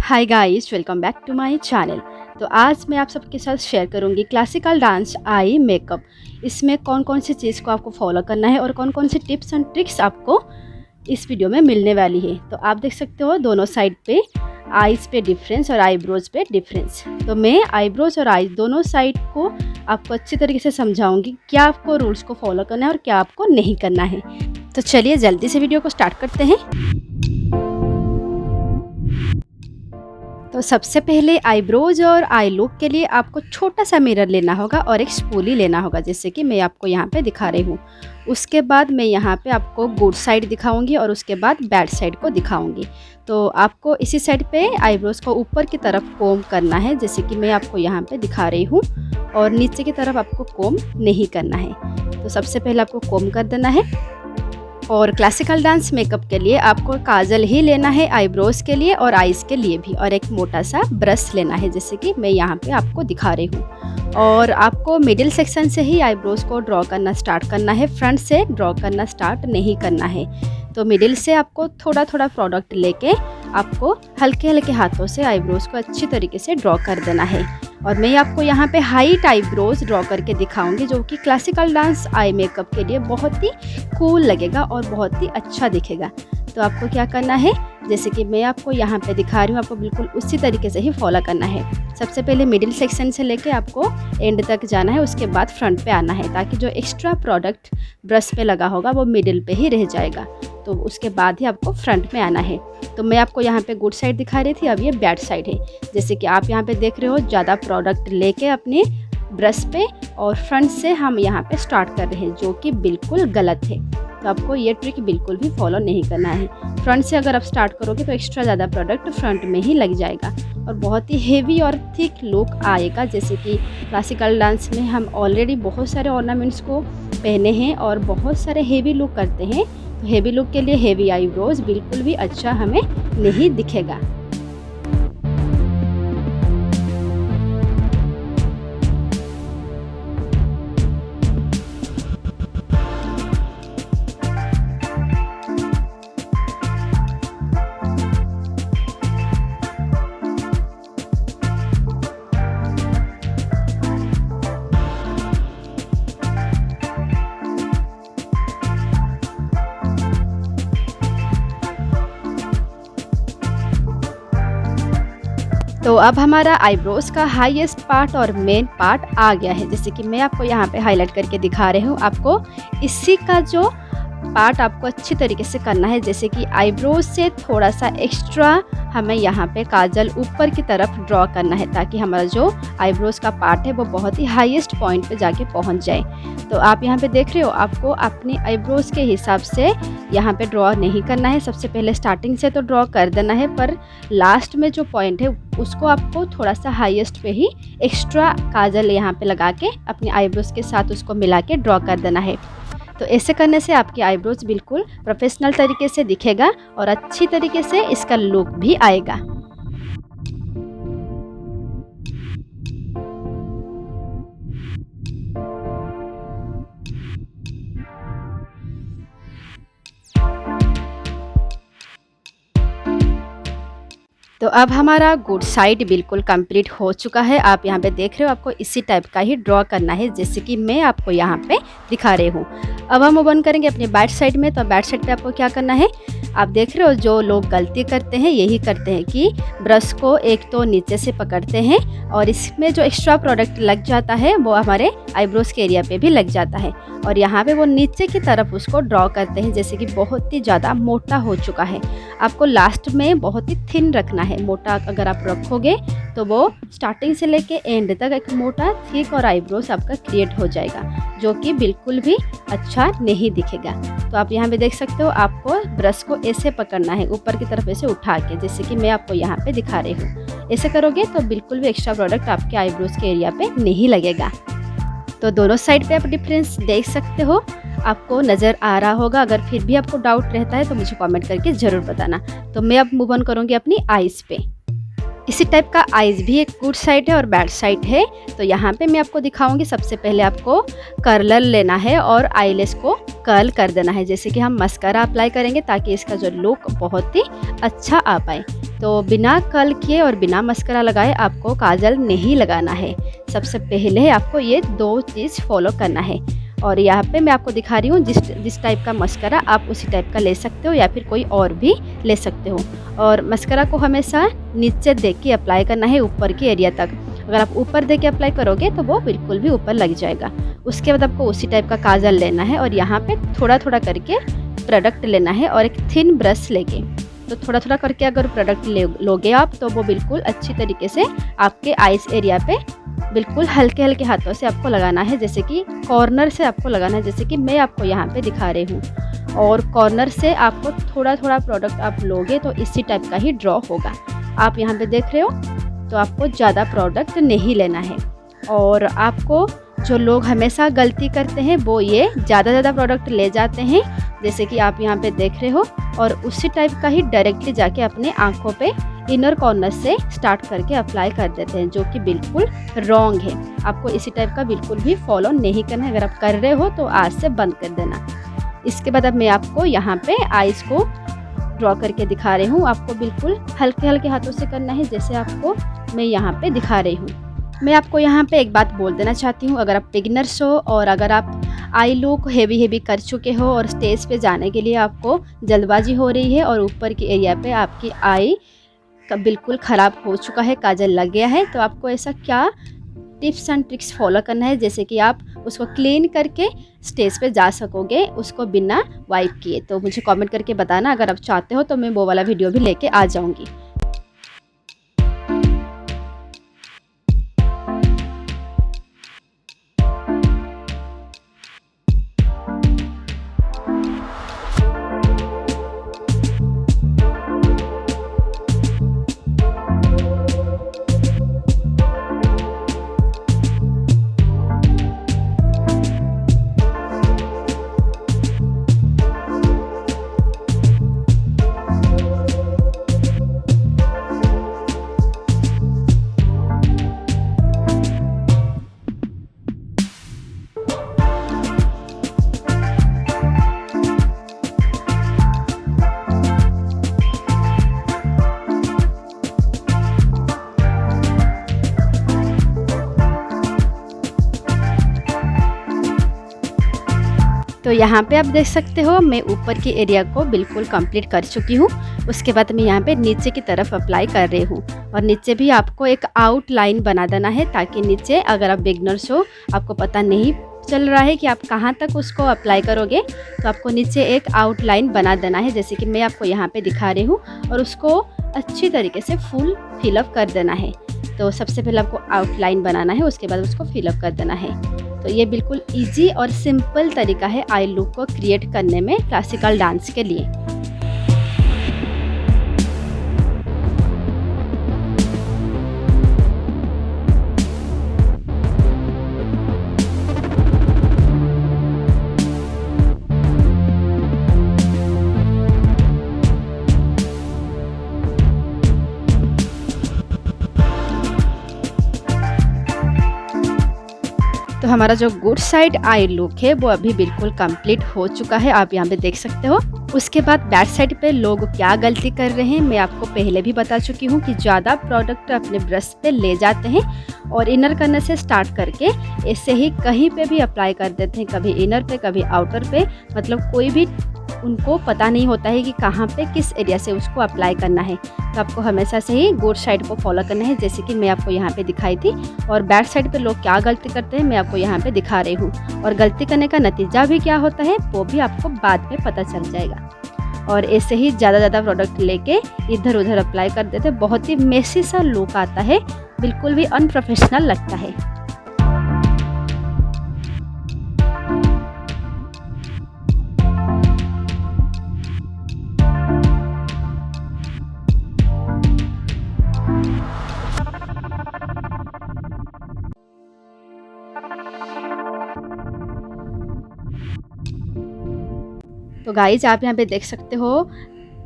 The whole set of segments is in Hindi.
Hi guys, welcome back to my channel. तो आज मैं आप सबके साथ शेयर करूंगी क्लासिकल डांस आई मेकअप। इसमें कौन कौन सी चीज़ को आपको फॉलो करना है और कौन कौन सी टिप्स एंड ट्रिक्स आपको इस वीडियो में मिलने वाली है। तो आप देख सकते हो दोनों साइड पे आईज़ पे डिफरेंस और आईब्रोज पे डिफरेंस। तो मैं आईब्रोज और आईज दोनों साइड को आपको अच्छी तरीके से समझाऊंगी क्या आपको रूल्स को फॉलो करना है और क्या आपको नहीं करना है। तो चलिए जल्दी से वीडियो को स्टार्ट करते हैं। तो सबसे पहले आईब्रोज और आई लुक के लिए आपको छोटा सा मिरर लेना होगा और एक स्पूली लेना होगा, जैसे कि मैं आपको यहाँ पे दिखा रही हूँ। उसके बाद मैं यहाँ पे आपको गुड साइड दिखाऊंगी और उसके बाद बैड साइड को दिखाऊंगी। तो आपको इसी साइड पे आईब्रोज को ऊपर की तरफ कोम करना है, जैसे कि मैं आपको यहाँ पे दिखा रही हूँ, और नीचे की तरफ आपको कोम नहीं करना है। तो सबसे पहले आपको कोम कर देना है। और क्लासिकल डांस मेकअप के लिए आपको काजल ही लेना है आईब्रोज के लिए और आईज के लिए भी, और एक मोटा सा ब्रश लेना है, जैसे कि मैं यहाँ पे आपको दिखा रही हूँ। और आपको मिडिल सेक्शन से ही आईब्रोज को ड्रॉ करना स्टार्ट करना है, फ्रंट से ड्रॉ करना स्टार्ट नहीं करना है। तो मिडिल से आपको थोड़ा थोड़ा प्रोडक्ट लेके आपको हल्के हल्के हाथों से आईब्रोज को अच्छी तरीके से ड्रॉ कर देना है। और मैं आपको यहाँ पे हाइट आईब्रोज ड्रॉ करके दिखाऊंगी, जो कि क्लासिकल डांस आई मेकअप के लिए बहुत ही कूल लगेगा और बहुत ही अच्छा दिखेगा। तो आपको क्या करना है, जैसे कि मैं आपको यहाँ पे दिखा रही हूँ, आपको बिल्कुल उसी तरीके से ही फॉलो करना है। सबसे पहले मिडिल सेक्शन से लेके आपको एंड तक जाना है, उसके बाद फ्रंट पे आना है, ताकि जो एक्स्ट्रा प्रोडक्ट ब्रश पे लगा होगा वो मिडिल पे ही रह जाएगा। तो उसके बाद ही आपको फ्रंट में आना है। तो मैं आपको यहाँ पे गुड साइड दिखा रही थी, अब ये बैड साइड है। जैसे कि आप यहाँ पे देख रहे हो, ज़्यादा प्रोडक्ट लेके अपने ब्रश पे और फ्रंट से हम यहाँ पे स्टार्ट कर रहे हैं, जो कि बिल्कुल गलत है। तो आपको ये ट्रिक बिल्कुल भी फॉलो नहीं करना है। फ्रंट से अगर आप स्टार्ट करोगे तो एक्स्ट्रा ज़्यादा प्रोडक्ट फ्रंट में ही लग जाएगा और बहुत ही हेवी और थिक लुक आएगा। जैसे कि क्लासिकल डांस में हम ऑलरेडी बहुत सारे ऑर्नामेंट्स को पहने हैं और बहुत सारे हेवी लुक करते हैं। तो हेवी लुक के लिए हेवी आईब्रोज बिल्कुल भी अच्छा हमें नहीं दिखेगा। तो अब हमारा आईब्रोज का हाईएस्ट पार्ट और मेन पार्ट आ गया है, जैसे कि मैं आपको यहाँ पे हाईलाइट करके दिखा रही हूँ। आपको इसी का जो पार्ट आपको अच्छी तरीके से करना है, जैसे कि आईब्रोज से थोड़ा सा एक्स्ट्रा हमें यहाँ पे काजल ऊपर की तरफ ड्रॉ करना है, ताकि हमारा जो आईब्रोज का पार्ट है वो बहुत ही हाईएस्ट पॉइंट पे जाके पहुँच जाए। तो आप यहाँ पे देख रहे हो, आपको अपने आईब्रोज के हिसाब से यहाँ पे ड्रॉ नहीं करना है। सबसे पहले स्टार्टिंग से तो ड्रॉ कर देना है, पर लास्ट में जो पॉइंट है उसको आपको थोड़ा सा हाईएस्ट पे ही एक्स्ट्रा काजल यहाँ पे लगा के अपने आईब्रोज के साथ उसको मिला के ड्रॉ कर देना है। तो ऐसे करने से आपके आईब्रोज बिल्कुल प्रोफेशनल तरीके से दिखेगा और अच्छी तरीके से इसका लुक भी आएगा। तो अब हमारा गुड साइड बिल्कुल कंप्लीट हो चुका है। आप यहाँ पे देख रहे हो, आपको इसी टाइप का ही ड्रॉ करना है, जैसे कि मैं आपको यहाँ पे दिखा रही हूँ। अब हम ओपन करेंगे अपने बैक साइड में। तो बैक साइड पे आपको क्या करना है, आप देख रहे हो जो लोग गलती करते हैं यही करते हैं कि ब्रश को एक तो नीचे से पकड़ते हैं और इसमें जो एक्स्ट्रा प्रोडक्ट लग जाता है वो हमारे आईब्रोज के एरिया पे भी लग जाता है, और यहाँ पे वो नीचे की तरफ उसको ड्रॉ करते हैं, जैसे कि बहुत ही ज़्यादा मोटा हो चुका है। आपको लास्ट में बहुत ही थिन रखना है। मोटा अगर आप रखोगे तो वो स्टार्टिंग से लेके एंड तक एक मोटा थिक और आईब्रोज आपका क्रिएट हो जाएगा, जो कि बिल्कुल भी अच्छा नहीं दिखेगा। तो आप यहाँ पे देख सकते हो, आपको ब्रश को ऐसे पकड़ना है ऊपर की तरफ ऐसे उठा के, जैसे कि मैं आपको यहाँ पे दिखा रही हूँ। ऐसे करोगे तो बिल्कुल भी एक्स्ट्रा प्रोडक्ट आपके आईब्रोज के एरिया पे नहीं लगेगा। तो दोनों साइड पे आप डिफरेंस देख सकते हो, आपको नज़र आ रहा होगा। अगर फिर भी आपको डाउट रहता है तो मुझे कमेंट करके ज़रूर बताना। तो मैं अब मूव ऑन करूँगी अपनी आईज़ पे। इसी टाइप का आईज भी एक गुड साइड है और बैड साइड है। तो यहाँ पे मैं आपको दिखाऊंगी। सबसे पहले आपको कर्लर लेना है और आईलेस को कर्ल कर देना है, जैसे कि हम मस्कारा अप्लाई करेंगे ताकि इसका जो लुक बहुत ही अच्छा आ पाए। तो बिना कर्ल किए और बिना मस्करा लगाए आपको काजल नहीं लगाना है। सबसे पहले आपको ये 2 चीज़ फॉलो करना है। और यहाँ पे मैं आपको दिखा रही हूँ जिस टाइप का मस्करा आप उसी टाइप का ले सकते हो या फिर कोई और भी ले सकते हो। और मस्करा को हमेशा नीचे देख के अप्लाई करना है, ऊपर के एरिया तक। अगर आप ऊपर दे के अप्लाई करोगे तो वो बिल्कुल भी ऊपर लग जाएगा। उसके बाद आपको उसी टाइप का काजल लेना है और यहाँ पे थोड़ा थोड़ा करके प्रोडक्ट लेना है और एक थिन ब्रश लेके, तो थोड़ा थोड़ा करके अगर प्रोडक्ट लोगे आप तो वो बिल्कुल अच्छी तरीके से आपके आइस एरिया पे बिल्कुल हल्के हल्के हाथों से आपको लगाना है। जैसे कि कॉर्नर से आपको लगाना है, जैसे कि मैं आपको यहाँ पे दिखा रही हूँ। और कॉर्नर से आपको थोड़ा थोड़ा प्रोडक्ट आप लोगे तो इसी टाइप का ही ड्रॉ होगा। आप यहाँ पे देख रहे हो, तो आपको ज़्यादा प्रोडक्ट नहीं लेना है। और आपको जो लोग हमेशा गलती करते हैं वो ये ज़्यादा प्रोडक्ट ले जाते हैं, जैसे कि आप यहाँ पे देख रहे हो, और उसी टाइप का ही डायरेक्टली जाके अपने आँखों पे इनर कॉर्नर से स्टार्ट करके अप्लाई कर देते हैं, जो कि बिल्कुल रॉन्ग है। आपको इसी टाइप का बिल्कुल भी फॉलो नहीं करना है। अगर आप कर रहे हो तो आज से बंद कर देना। इसके बाद अब मैं आपको यहाँ पे आइज़ को ड्रॉ करके दिखा रही हूँ। आपको बिल्कुल हल्के हल्के हाथों से करना है, जैसे आपको मैं यहाँ पे दिखा रही हूँ। मैं आपको यहाँ पे एक बात बोल देना चाहती हूँ, अगर आप बिगिनर्स हो और अगर आप आई लुक हेवी कर चुके हो और स्टेज पे जाने के लिए आपको जल्दबाजी हो रही है और ऊपर के एरिया पे आपकी आई का बिल्कुल ख़राब हो चुका है, काजल लग गया है, तो आपको ऐसा क्या टिप्स एंड ट्रिक्स फॉलो करना है जैसे कि आप उसको क्लीन करके स्टेज पे जा सकोगे उसको बिना वाइप किए। तो मुझे कमेंट करके बताना, अगर आप चाहते हो तो मैं वो वाला वीडियो भी लेके आ जाऊँगी। तो यहाँ पे आप देख सकते हो मैं ऊपर की एरिया को बिल्कुल कंप्लीट कर चुकी हूँ। उसके बाद मैं यहाँ पे नीचे की तरफ अप्लाई कर रही हूँ और नीचे भी आपको एक आउटलाइन बना देना है, ताकि नीचे अगर आप बिगनर्स हो आपको पता नहीं चल रहा है कि आप कहाँ तक उसको अप्लाई करोगे, तो आपको नीचे एक आउटलाइन बना देना है, जैसे कि मैं आपको यहाँ पे दिखा रही हूँ, और उसको अच्छी तरीके से फुल फिलअप कर देना है। तो सबसे पहले आपको आउटलाइन बनाना है, उसके बाद उसको फिलअप कर देना है। तो ये बिल्कुल इजी और सिंपल तरीका है आई लुक को क्रिएट करने में क्लासिकल डांस के लिए। तो हमारा जो गुड साइड आई लुक है वो अभी बिल्कुल कंप्लीट हो चुका है, आप यहाँ पे देख सकते हो। उसके बाद बैक साइड पे लोग क्या गलती कर रहे हैं मैं आपको पहले भी बता चुकी हूँ कि ज़्यादा प्रोडक्ट अपने ब्रश पे ले जाते हैं और इनर करने से स्टार्ट करके ऐसे ही कहीं पे भी अप्लाई कर देते हैं, कभी इनर पे कभी आउटर पे, मतलब कोई भी उनको पता नहीं होता है कि कहाँ पे किस एरिया से उसको अप्लाई करना है। तो आपको हमेशा से ही गुड साइड को फॉलो करना है, जैसे कि मैं आपको यहाँ पे दिखाई थी। और बैक साइड पे लोग क्या गलती करते हैं मैं आपको यहाँ पे दिखा रही हूँ, और गलती करने का नतीजा भी क्या होता है वो भी आपको बाद में पता चल जाएगा। और ऐसे ही ज़्यादा प्रोडक्ट लेके इधर उधर अप्लाई कर देते, बहुत ही मेसी सा लुक आता है, बिल्कुल भी अनप्रोफेशनल लगता है। तो गाइज आप यहाँ पे देख सकते हो,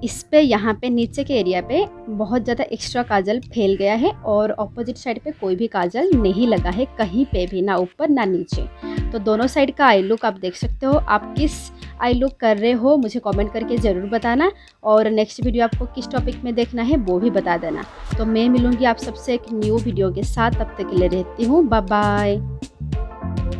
इस पे यहाँ पे नीचे के एरिया पे बहुत ज़्यादा एक्स्ट्रा काजल फैल गया है और ऑपोजिट साइड पे कोई भी काजल नहीं लगा है कहीं पे भी, ना ऊपर ना नीचे। तो दोनों साइड का आई लुक आप देख सकते हो। आप किस आई लुक कर रहे हो मुझे कमेंट करके ज़रूर बताना, और नेक्स्ट वीडियो आपको किस टॉपिक में देखना है वो भी बता देना। तो मैं मिलूँगी आप सबसे एक न्यू वीडियो के साथ, तब तक के लिए रहती हूँ, बाय बाय।